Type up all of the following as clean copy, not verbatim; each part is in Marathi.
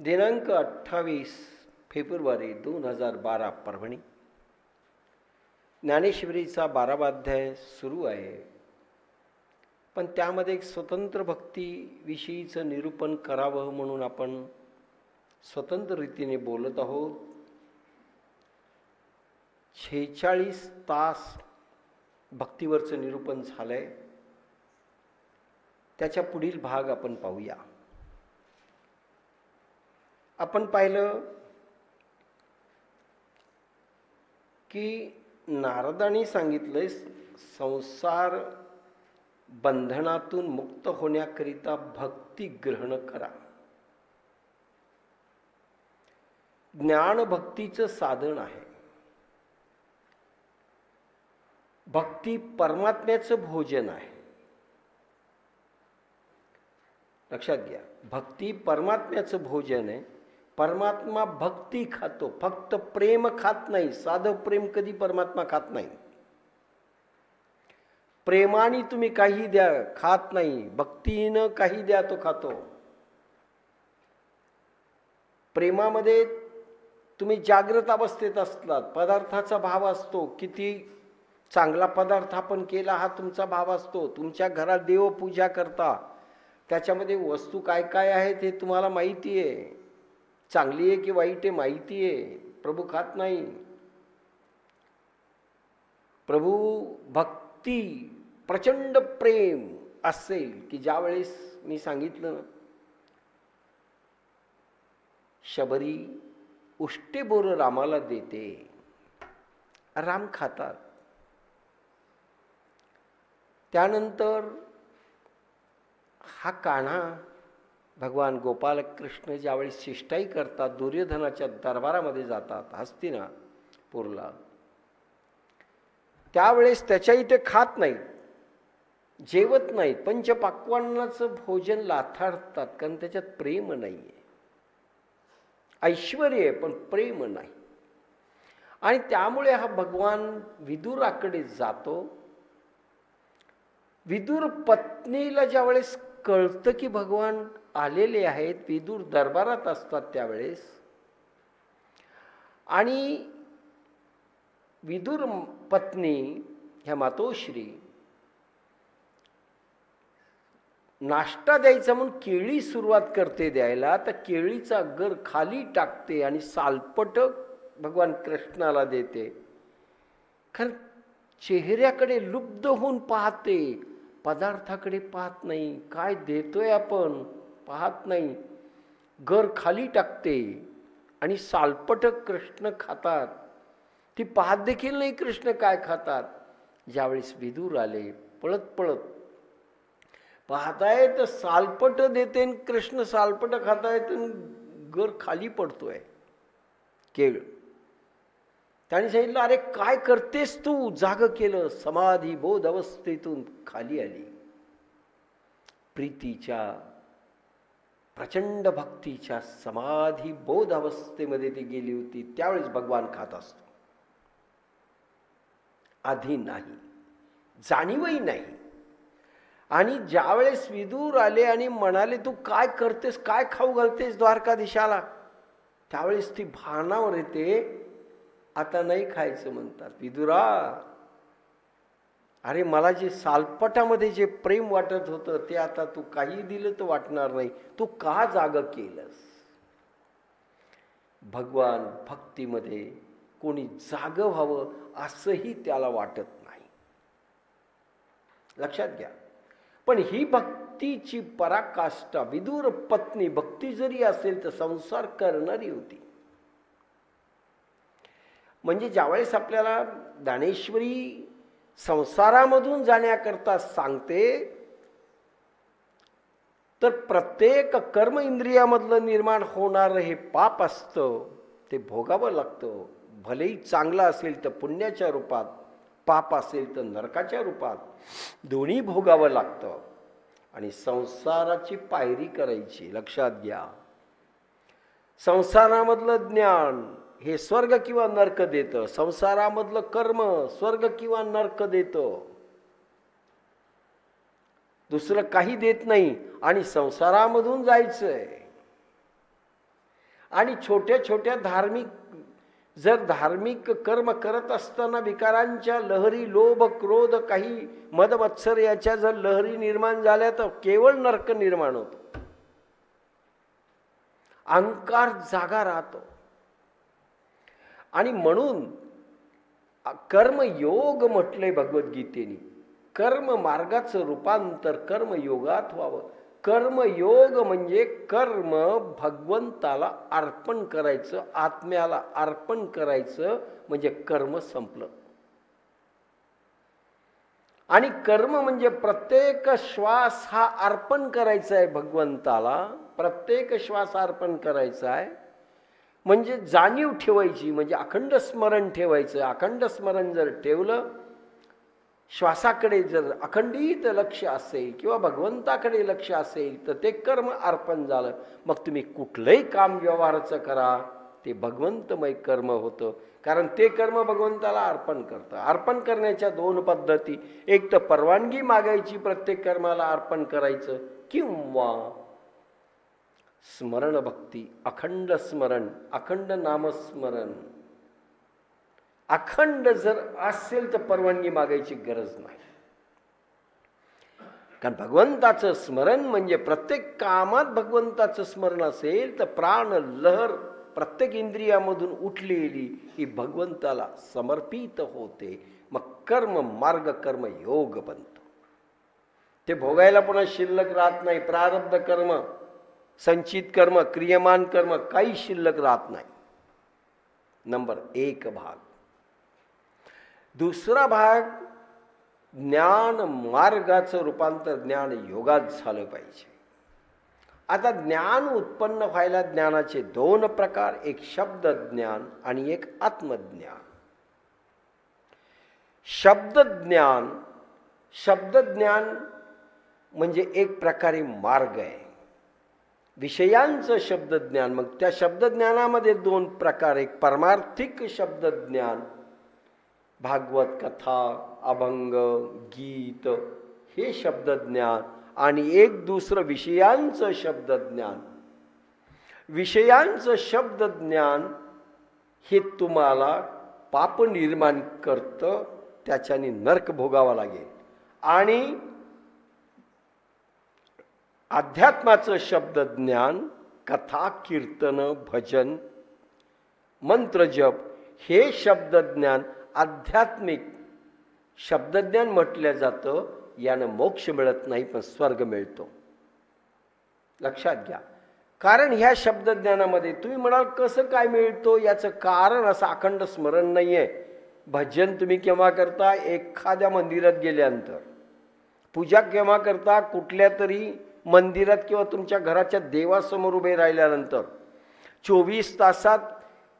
दिनांक 28 फेब्रुवारी 2012 परभणी. ज्ञानेश्वरीचा 12वा अध्याय सुरू आहे. पण त्यामध्ये एक स्वतंत्र भक्तीविषयीचं निरूपण करावं म्हणून आपण स्वतंत्र रीतीने बोलत आहोत. 46 तास भक्तीवरचं निरूपण झालंय. त्याच्या पुढील भाग आपण पाहूया. आपण पाहिलं की नारदांनी सांगितलंय संसार बंधनातून मुक्त होण्याकरिता भक्ती ग्रहण करा. ज्ञान भक्तीचं साधन आहे. भक्ती परमात्म्याचं भोजन आहे. लक्षात घ्या, भक्ती परमात्म्याचं भोजन आहे. परमात्मा भक्ती खातो, फक्त प्रेम खात नाही. साधं प्रेम कधी परमात्मा खात नाही. प्रेमाने तुम्ही काही द्या, खात नाही. भक्तीनं काही द्या, तो खातो. प्रेमामध्ये तुम्ही जागृत अवस्थेत असलात, पदार्थाचा भाव असतो. किती चांगला पदार्थ आपण केला हा तुमचा भाव असतो. तुमच्या घरात देवपूजा करता, त्याच्यामध्ये वस्तू काय काय आहेत हे तुम्हाला माहिती आहे. चांगली आहे की वाईट आहे माहिती आहे. प्रभू खात नाही. प्रभू भक्ती प्रचंड प्रेम असेल की ज्यावेळेस मी सांगितलं ना, शबरी उष्टे बोर रामाला देते, राम खातात. त्यानंतर हा कान्हा भगवान गोपाल कृष्ण ज्यावेळेस शिष्टाई करतात, दुर्योधनाच्या दरबारामध्ये जातात हस्तिनापूरला, त्यावेळेस त्याच्या इथे खात नाहीत, जेवत नाहीत. पंचपाक्वान्नाचं भोजन लाथाडतात, कारण त्याच्यात प्रेम नाही आहे. ऐश्वर्य आहे पण प्रेम नाही. आणि त्यामुळे हा भगवान विदुराकडे जातो. विदुर पत्नीला ज्यावेळेस कळतं की भगवान आलेले आहेत, विदुर दरबारात असतात त्यावेळेस, आणि विदुर पत्नी ह्या मातोश्री नाश्ता द्यायचा म्हणून केळी सुरुवात करते द्यायला. तर केळीचा गर खाली टाकते आणि सालपट भगवान कृष्णाला देते. खरं चेहऱ्याकडे लुब्ध होऊन पाहते, पदार्थाकडे पाहत नाही. काय देतोय आपण पाहत नाही. गर खाली टाकते आणि सालपट कृष्ण खातात. ती पाहत देखील नाही कृष्ण काय खातात. ज्यावेळेस विदुर आले पळत पळत, पाहताय तर सालपट देते, कृष्ण सालपट खातायत, गर खाली पडतोय केळ. त्याने सांगितलं, अरे काय करतेस तू? जाग केलं. समाधी बोध अवस्थेतून खाली आली. प्रीतीच्या प्रचंड भक्तीच्या समाधी बोध अवस्थेमध्ये ती गेली होती. त्यावेळेस भगवान खात असतो. आधी नाही, जाणीवही नाही. आणि ज्यावेळेस विदुर आले आणि म्हणाले, तू काय करतेस, काय खाऊ घालतेस द्वारकाधीशाला, त्यावेळेस ती भानावर येते. आता नाही खायचं म्हणतात. विदुरा, अरे मला जे सालपटामध्ये जे प्रेम वाटत होतं ते आता तू काही दिलं तर वाटणार नाही. तू का जाग केलंस? भगवान भक्तीमध्ये कोणी जाग व्हावं असंही त्याला वाटत नाही. लक्षात घ्या. पण ही भक्तीची पराकाष्ठा, विदुर पत्नी भक्ती जरी असेल तर संसार करणारी होती. म्हणजे ज्यावेळेस आपल्याला ज्ञानेश्वरी संसारामधून जाण्याकरता सांगते, तर प्रत्येक कर्म इंद्रियामधलं निर्माण होणारं हे पाप असतं, ते भोगावं लागतं. भलेही चांगलं असेल तर पुण्याच्या रूपात, पाप असेल तर नरकाच्या रूपात, दोन्ही भोगावं लागतं. आणि संसाराची पायरी करायची. लक्षात घ्या, संसारामधलं ज्ञान हे स्वर्ग किंवा नरक देतं. संसारामधलं कर्म स्वर्ग किंवा नरक देतं. दुसरं काही देत नाही. आणि संसारामधून जायचंय. आणि छोट्या छोट्या जर धार्मिक कर्म करत असताना विकारांच्या लहरी, लोभ, क्रोध, काही मद मत्सर याच्या जर लहरी निर्माण झाल्या तर केवळ नरक निर्माण होतो. अहंकार जागा राहतो. आणि म्हणून कर्मयोग म्हटलंय भगवद्गीतेने. कर्म मार्गाचं रूपांतर कर्मयोगात व्हावं. कर्मयोग म्हणजे कर्म भगवंताला अर्पण करायचं, आत्म्याला अर्पण करायचं, म्हणजे कर्म संपलं. आणि कर्म म्हणजे प्रत्येक श्वास हा अर्पण करायचा आहे भगवंताला. प्रत्येक श्वास अर्पण करायचा आहे म्हणजे जाणीव ठेवायची, म्हणजे अखंड स्मरण ठेवायचं. अखंड स्मरण जर ठेवलं, श्वासाकडे जर अखंडित लक्ष असेल किंवा भगवंताकडे लक्ष असेल तर ते कर्म अर्पण झालं. मग तुम्ही कुठलंही काम व्यवहाराचं करा, ते भगवंतमय कर्म होतं. कारण ते कर्म भगवंताला अर्पण करतं. अर्पण करण्याच्या दोन पद्धती, एक तर परवानगी मागायची प्रत्येक कर्माला अर्पण करायचं, किंवा स्मरण भक्ती, अखंड स्मरण, अखंड नामस्मरण. अखंड जर असेल तर परवानगी मागायची गरज नाही. कारण भगवंताचं स्मरण म्हणजे प्रत्येक कामात भगवंताचं स्मरण असेल तर प्राण लहर प्रत्येक इंद्रियामधून उठलेली ही भगवंताला समर्पित होते. मग कर्म मार्ग कर्म योग बनतो. ते भोगायला पुन्हा शिल्लक राहत नाही. प्रारब्ध कर्म, संचित कर्म, क्रियमान कर्म काही शिल्लक राहत नाही. नंबर एक भाग. दुसरा भाग, ज्ञान मार्गाचं रूपांतर ज्ञान योगात झालं पाहिजे. आता ज्ञान उत्पन्न व्हायला ज्ञानाचे दोन प्रकार, एक शब्द ज्ञान आणि एक आत्मज्ञान. शब्दज्ञान म्हणजे एक प्रकारे मार्ग आहे, विषयांचं शब्दज्ञान. मग त्या शब्दज्ञानामध्ये दोन प्रकार, एक परमार्थिक शब्दज्ञान, भागवत कथा, अभंग, गीत हे शब्दज्ञान, आणि एक दुसरं विषयांचं शब्दज्ञान. विषयांचं शब्दज्ञान हे तुम्हाला पाप निर्माण करतं, त्याच्याने नरक भोगावा लागेल. आणि अध्यात्माचं शब्दज्ञान, कथा, कीर्तन, भजन, मंत्रजप हे शब्दज्ञान आध्यात्मिक शब्दज्ञान म्हटलं जातं. यानं मोक्ष मिळत नाही पण स्वर्ग मिळतो. लक्षात घ्या. कारण ह्या शब्दज्ञानामध्ये तुम्ही म्हणाल कसं काय मिळतो, याचं कारण असं अखंड स्मरण नाही आहे. भजन तुम्ही केव्हा करता, एखाद्या मंदिरात गेल्यानंतर. पूजा केव्हा करता, कुठल्या तरी मंदिरात किंवा तुमच्या घराच्या देवासमोर उभे राहिल्यानंतर. 24 तासात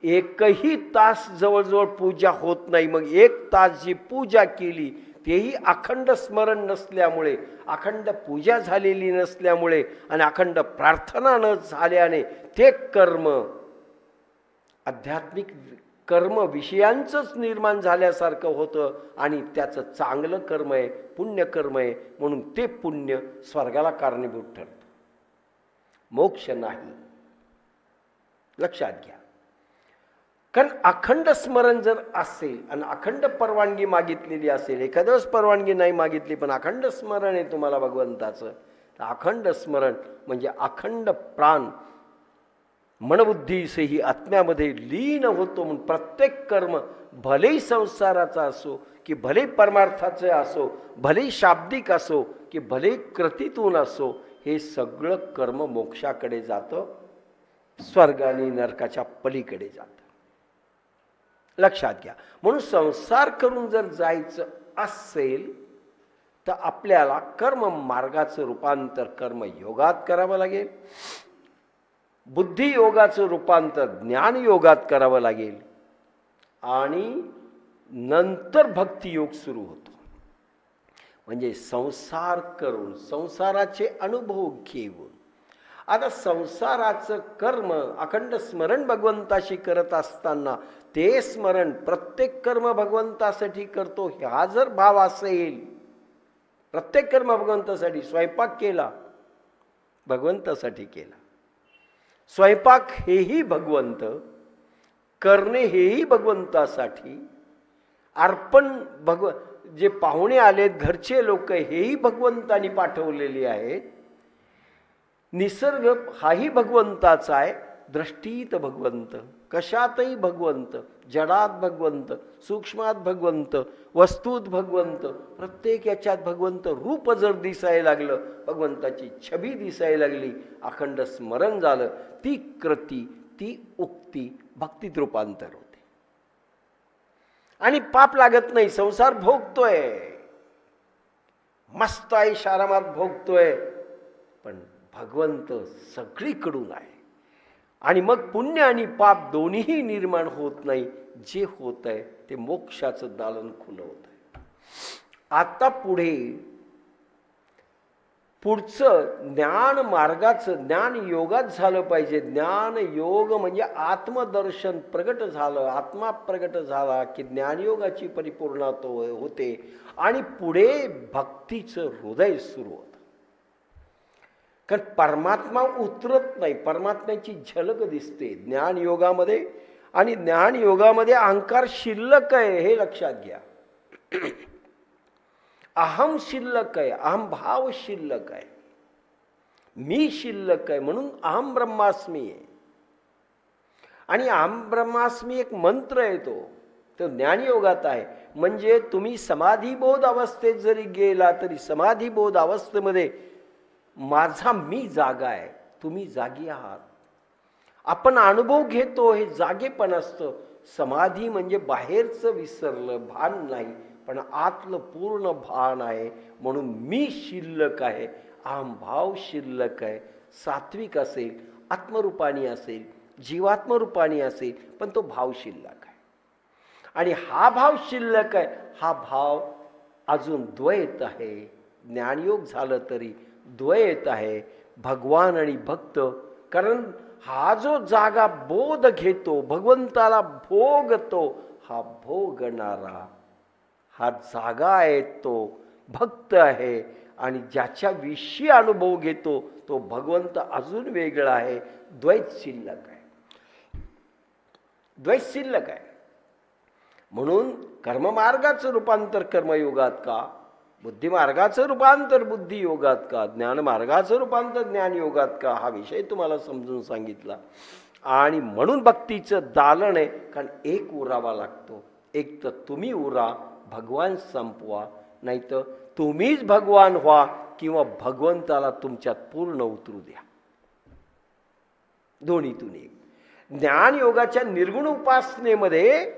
एकही तास जवळजवळ पूजा होत नाही. मग 1 तास जी पूजा केली तेही अखंड स्मरण नसल्यामुळे, अखंड पूजा झालेली नसल्यामुळे आणि अखंड प्रार्थना न झाल्याने ते कर्म, आध्यात्मिक कर्म विषयांचंच निर्माण झाल्यासारखं होतं आणि त्याचं चांगलं कर्म आहे, पुण्यकर्म आहे, म्हणून ते पुण्य स्वर्गाला कारणीभूत ठरतं, मोक्ष नाही. लक्षात घ्या. कारण अखंड स्मरण जर असेल आणि अखंड परवानगी मागितलेली असेल, एखाद्या वेळेस परवानगी नाही मागितली पण अखंड स्मरण आहे तुम्हाला भगवंताचं, तर अखंड स्मरण म्हणजे अखंड प्राण मनबुद्धीसही आत्म्यामध्ये लीन होतो. म्हणून प्रत्येक कर्म भलेही संसाराचा असो की भले परमार्थाचे असो, भले शाब्दिक असो की भले कृतीतून असो, हे सगळं कर्म मोक्षाकडे जातं, स्वर्ग आणि नरकाच्या पलीकडे जातं. लक्षात घ्या. म्हणून संसार करून जर जायचं असेल तर आपल्याला कर्म मार्गाचं रूपांतर कर्मयोगात करावं लागेल, बुद्धियोगाचं रूपांतर ज्ञानयोगात करावं लागेल, आणि नंतर भक्तियोग सुरू होतो. म्हणजे संसार करून संसाराचे अनुभव घेऊन. आता संसाराचं कर्म अखंड स्मरण भगवंताशी करत असताना ते स्मरण प्रत्येक कर्म भगवंतासाठी करतो हा जर भाव असेल, प्रत्येक कर्म भगवंतासाठी, स्वयंपाक केला भगवंतासाठी केला, स्वयंपाक हेही भगवंत, करणे हेही भगवंतासाठी, अर्पण जे पाहुणे आलेत घरचे लोक हेही भगवंतानी पाठवलेले आहेत, निसर्ग हाही भगवंताचा आहे, दृष्टीत भगवंत, कशातही भगवंत, जडात भगवंत, सूक्ष्मात भगवंत, वस्तूत भगवंत, प्रत्येक याच्यात भगवंत रूप जर दिसायला लागलं, भगवंताची छबी दिसायला लागली, अखंड स्मरण झालं, ती कृती, ती उक्ती भक्तीत रूपांतर होते आणि पाप लागत नाही. संसार भोगतोय, मस्त ऐशारामात भोगतोय, पण भगवंत सगळीकडून आहे आणि मग पुण्य आणि पाप दोन्हीही निर्माण होत नाही. जे होत आहे ते मोक्षाचं दालन खुलं होत आहे. आता पुढचं ज्ञान मार्गाचं, ज्ञान योगात झालं पाहिजे. ज्ञान योग म्हणजे आत्मदर्शन प्रगट झालं, आत्मा प्रगट झाला की ज्ञानयोगाची परिपूर्णता होते आणि पुढे भक्तीचं हृदय सुरू होतं. कारण परमात्मा उतरत नाही, परमात्म्याची झलक दिसते ज्ञानयोगामध्ये. आणि ज्ञानयोगामध्ये अहंकार शिल्लक आहे हे लक्षात घ्या. अहम शिल्लक आहे, अहम भाव शिल्लक आहे, मी शिल्लक आहे, म्हणून अहम ब्रह्मास्मी आहे. आणि अहम ब्रह्मास्मी एक मंत्र आहे, तो ज्ञानयोगात आहे. म्हणजे तुम्ही समाधीबोध अवस्थेत जरी गेला तरी समाधीबोध अवस्थेमध्ये माझा मी जागा आहे, तुम्ही जागी आहात. आपण अनुभव घेतो हे जागेपण असतं. समाधी म्हणजे बाहेरचं विसरलं, भान नाही, पण आतलं पूर्ण भान आहे. म्हणून मी शिल्लक आहे, अहंभाव शिल्लक आहे. सात्विक असेल, आत्मरूपानी असेल, जीवात्मरूपानी असेल, पण तो भाव शिल्लक आहे. आणि हा भाव शिल्लक आहे, हा भाव अजून द्वैत आहे. ज्ञानयोग झालं तरी द्वैत आहे, भगवान आणि भक्त. कारण हा जो जागा बोध घेतो, भगवंताला भोगतो, हा भोगणारा हा जागा आहे, तो भक्त आहे. आणि ज्याच्या विषयी अनुभव घेतो तो भगवंत अजून वेगळा आहे. द्वैत शिल्लक आहे, द्वैत शिल्लक आहे. म्हणून कर्ममार्गाचं रूपांतर कर्मयोगात का, बुद्धिमार्गाचं रूपांतर बुद्धियोगात का, ज्ञानमार्गाचं रूपांतर ज्ञानयोगात का, हा विषय तुम्हाला समजून सांगितला. आणि म्हणून भक्तीचं दालन आहे. कारण एक उरावा लागतो. एक तर तुम्ही उरा, भगवान संपवा, नाही तर तुम्हीच भगवान व्हा किंवा भगवंताला तुमच्यात पूर्ण उतरू द्या. दोन्हीतून एक. ज्ञानयोगाच्या निर्गुण उपासनेमध्ये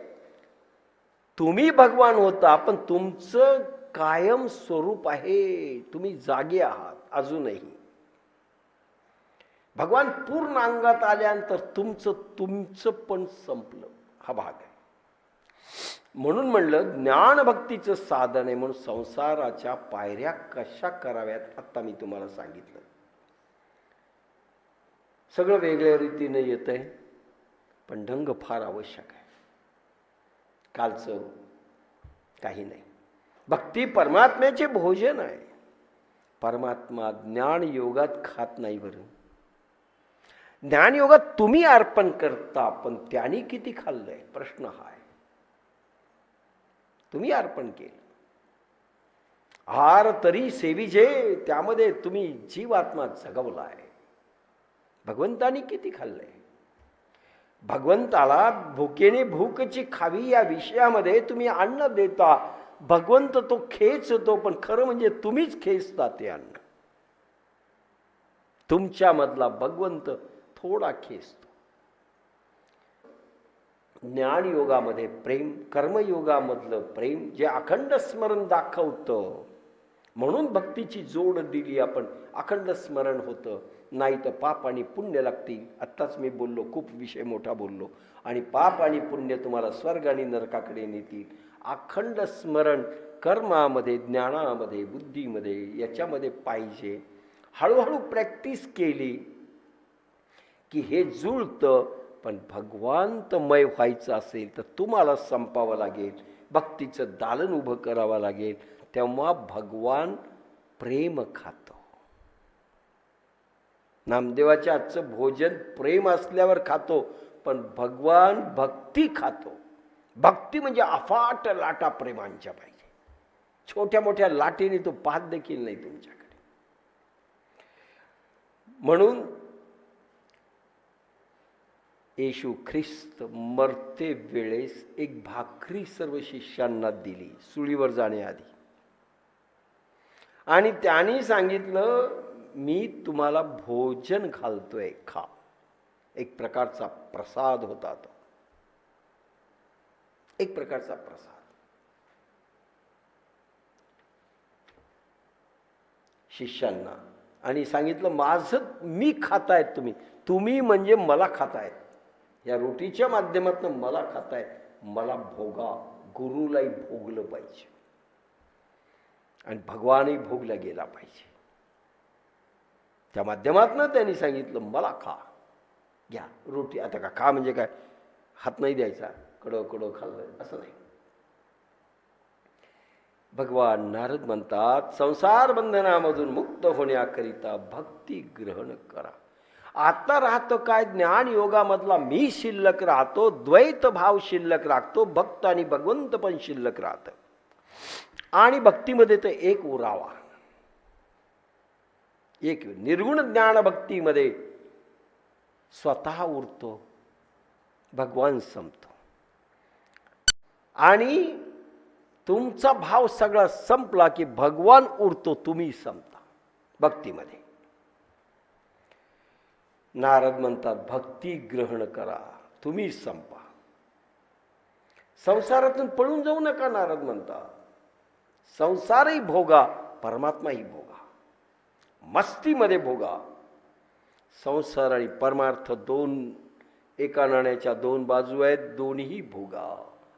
तुम्ही भगवान होता, पण तुमचं कायम स्वरूप आहे, तुम्ही जागे आहात अजूनही. भगवान पूर्ण अंगात आल्यानंतर तुमचं पण संपलं, हा भाग आहे. म्हणून म्हणलं ज्ञान भक्तीचं साधन आहे. म्हणून संसाराच्या पायऱ्या कशा कराव्यात आता मी तुम्हाला सांगितलं. सगळं वेगळ्या रीतीने येत आहे, पण ढंग फार आवश्यक आहे. कालचं काही नाही. भक्ती परमात्म्याचे भोजन आहे. परमात्मा ज्ञान योगात खात नाही. बरं, ज्ञानयोगात तुम्ही अर्पण करता, पण त्यांनी किती खाल्लंय प्रश्न हा आहे. तुम्ही अर्पण केलं, आहार तरी सेविजे, त्यामध्ये तुम्ही जीवात्मा जगवला आहे. भगवंतानी किती खाल्लंय. भगवंताला भुकेने भूकची खावी या विषयामध्ये तुम्ही अन्न देता. भगवंत तो खेचतो, पण खरं म्हणजे तुम्हीच खेचता ते अन्न. तुमच्यामधला भगवंत थोडा खेचतो. ज्ञानयोगामध्ये प्रेम, कर्मयोगामधलं प्रेम जे अखंड स्मरण दाखवतं. म्हणून भक्तीची जोड दिली आपण. अखंड स्मरण होतं, नाही तर पाप आणि पुण्य लागतील. आत्ताच मी बोललो, खूप विषय मोठा बोललो. आणि पाप आणि पुण्य तुम्हाला स्वर्ग आणि नरकाकडे नेतील. अखंड स्मरण कर्मामध्ये, ज्ञानामध्ये, बुद्धीमध्ये, याच्यामध्ये पाहिजे. हळूहळू प्रॅक्टिस केली की हे जुळतं. पण भगवंतमय व्हायचं असेल तर तुम्हाला संपावं लागेल, भक्तीचं दालन उभं करावं लागेल. तेव्हा भगवान प्रेम खातो. नामदेवाच्या आजचं भोजन प्रेम असल्यावर खातो, पण भगवान भक्ती खातो. भक्ती म्हणजे अफाट लाटा प्रेमांच्या पाहिजे. छोट्या मोठ्या लाटेने तो पाहत देखील नाही तुमच्याकडे. म्हणून येशू ख्रिस्त मरते वेळेस एक भाकरी सर्व शिष्यांना दिली सुळीवर जाण्याआधी, आणि त्यांनी सांगितलं, मी तुम्हाला भोजन घालतोय, खा. एक प्रकारचा प्रसाद होता तो, एक प्रकारचा प्रसाद. शिष्यांना आणि सांगितलं, माझं मी खातायत तुम्ही, तुम्ही म्हणजे मला खातायत, या रोटीच्या माध्यमातून मला खातायत, मला भोगा. गुरुलाही भोगलं पाहिजे आणि भगवानही भोगला गेला पाहिजे. त्या माध्यमातून त्यांनी सांगितलं, मला खा, घ्या रोटी. आता का खा म्हणजे काय, हात नाही द्यायचा, कडं कडं खाल्लं असं नाही. भगवान नारद म्हणतात, संसार बंधनामधून मुक्त होण्याकरिता भक्ती ग्रहण करा. आता राहतं काय, ज्ञान योगामधला मी शिल्लक राहतो, द्वैत भाव शिल्लक राहतो, भक्त आणि भगवंत पण शिल्लक राहतं. आणि भक्तीमध्ये तर एक उरावा, एक निर्गुण ज्ञान भक्तीमध्ये स्वतः उरतो, भगवान संपतो. आणि तुमचा भाव सगळा संपला की भगवान उरतो, तुम्ही संपता भक्तीमध्ये. नारद म्हणतात, भक्ती ग्रहण करा, तुम्ही संपा. संसारातून पळून जाऊ नका. नारद म्हणतात, संसारही भोगा, परमात्माही भोगा, मस्तीमध्ये भोगा. संसार आणि परमार्थ दोन एका नाण्याच्या दोन बाजू आहेत, दोन्ही भोगा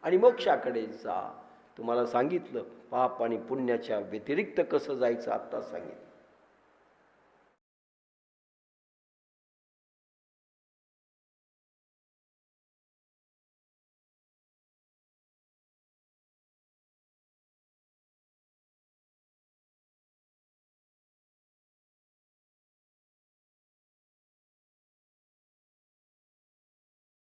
आणि मोक्षाकडे जा. तुम्हाला सांगितलं, पाप आणि पुण्याच्या व्यतिरिक्त कसं जायचं आत्ता सांगितलं.